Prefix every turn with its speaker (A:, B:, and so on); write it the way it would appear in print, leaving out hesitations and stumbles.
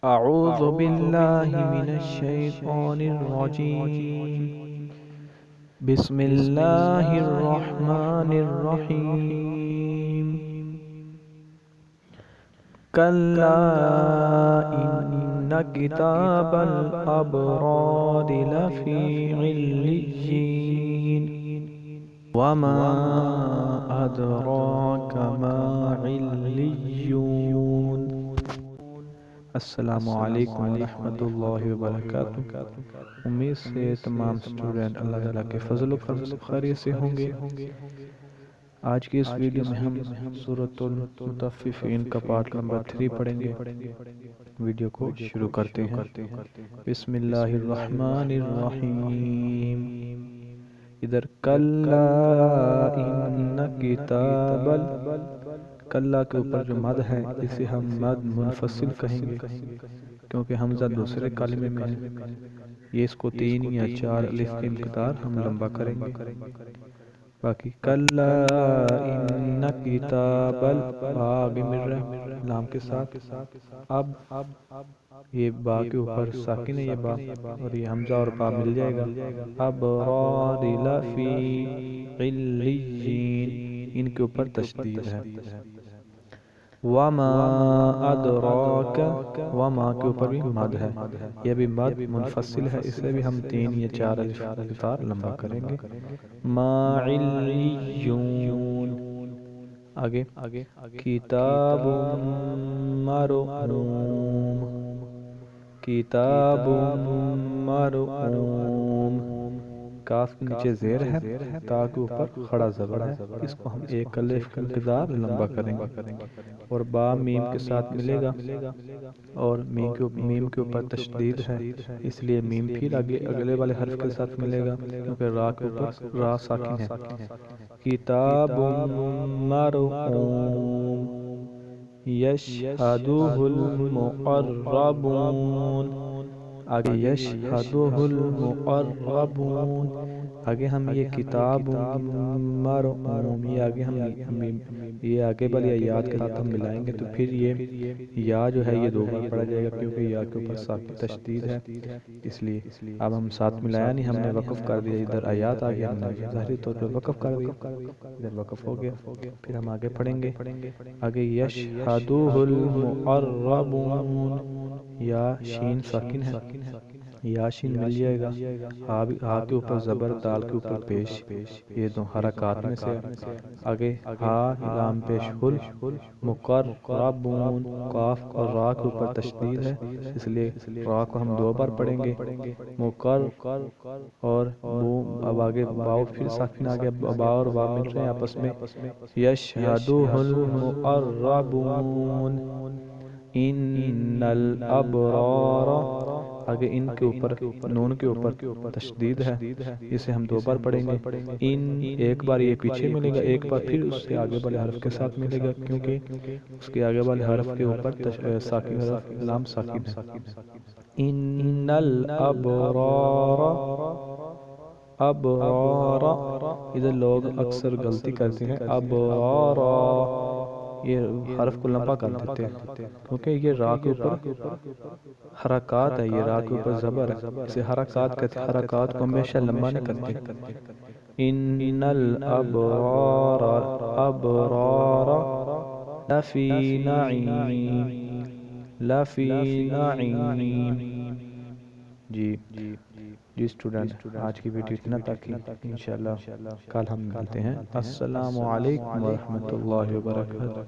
A: أعوذ بالله من الشيطان الرجيم. بسم الله الرحمن الرحيم. كلا إن كتاب الأبرار لفي عليين وما أدراك ما عليون. السلام علیکم ورحمۃ اللہ وبرکاتہ۔ امید سے تمام اسٹوڈنٹ اللہ تعالیٰ کے فضل و کرم سے خیریت سے ہوں گے۔ آج کی اس ویڈیو میں ہم سورۃ المطففین کا پارٹ نمبر 3 پڑھیں گے۔ ویڈیو کو شروع کرتے ہیں۔ بسم اللہ الرحمن الرحیم۔ ادھر کلا ان کتاب کلا کے اوپر جو مد ہے اسے ہم مد منفصل کہیں گے، کیونکہ حمزہ دوسرے کلمے میں ہے۔ یہ اس کو 3 یا 4 الف کی مقدار ہم لمبا کریں گے۔ باقی کلا ان کتاب آگے مل رہا ہے لام کے ساتھ۔ اب یہ با کے اوپر ساکن ہے، یہ با اور یہ حمزہ اور با مل جائے گا۔ ابرار لفی علیین، ان کے اوپر تشدید ہے۔ وما ادراک، وما کے اوپر بھی مد ہے، یہ بھی مد منفصل ہے، اسے بھی ہم 3 یا 4 الف مقدار لمبا کریں گے۔ ما علیون، آگے کتاب مرقوم، کتاب مرقوم، کاف کے نیچے زیر ہے، تا کے اوپر کھڑا زبر ہے، اس کو ہم 1 الف کی مقدار لمبا کریں گے۔ اور با میم کے ساتھ ملے گا، اور میم کے اوپر تشدید ہے، اس لیے میم پھر اگلے والے حرف کے ساتھ ملے گا، کیونکہ را کے اوپر را ساکن ہے۔ کتاب مرقوم یشہدہ المقربون، آگے یشہدہ المقربون، آگے ہم یہ کتاب مرقوم، یہ آگے ہم یہ آگے والی آیات کے ساتھ ہم ملائیں گے تو پھر یہ یا جو ہے یہ 2 بار پڑھا جائے گا، کیونکہ یا کے اوپر ساکن تشدید ہے، اس لیے اب ہم ساتھ ملایا نہیں، ہم نے وقف کر دیا۔ ادھر آیات آگے ہم نے ظاہری طور پر وقف کر دیا، ادھر وقف ہو گیا، پھر ہم آگے پڑھیں گے۔ آگے یشہدہ المقربون، یا شین ساکن ہے، یا شین مل جائے گا، ہا کے اوپر زبر، دال کے اوپر پیش، یہ 2 حرکات میں سے۔ آگے ہا لام پیش ہل، مقربون، قاف اور را کے اوپر تشدید ہے، اس لیے را کو ہم 2 بار پڑھیں گے۔ مقر اور بو، اب آگے باؤ پھر ساکن، آگے با اور با مل رہے ہیں آپس میں۔ یشہدہ المقربون ان الابرار، آگے ان کے اوپر نون کے اوپر تشدید ہے، اسے ہم 2 بار پڑھیں گے۔ ان 1 بار یہ پیچھے ملے گا، 1 بار پھر اس سے آگے والے حرف کے ساتھ ملے گا، کیونکہ اس کے آگے والے حرف کے اوپر ساکن حرف لام ساکن ہے۔ ان الابرار، ابرار، ادھر لوگ اکثر غلطی کرتے ہیں، ابرارا، یہ حرف کو لمبا کر دیتے ہیں، کیونکہ یہ را کے اوپر حرکات ہے، یہ را کے اوپر زبر ہے، اسے حرکات کہتے ہیں، حرکات کو ہمیشہ لمبا نہیں کرتے۔ ان الابرار، ابرار لفی نعیم، لفی نعیم۔ جی اسٹوڈنٹ، آج کی ویڈیو اتنا تک ہی، انشاءاللہ کل ہم ملتے ہیں۔ السلام علیکم ورحمۃ اللہ وبرکاتہ۔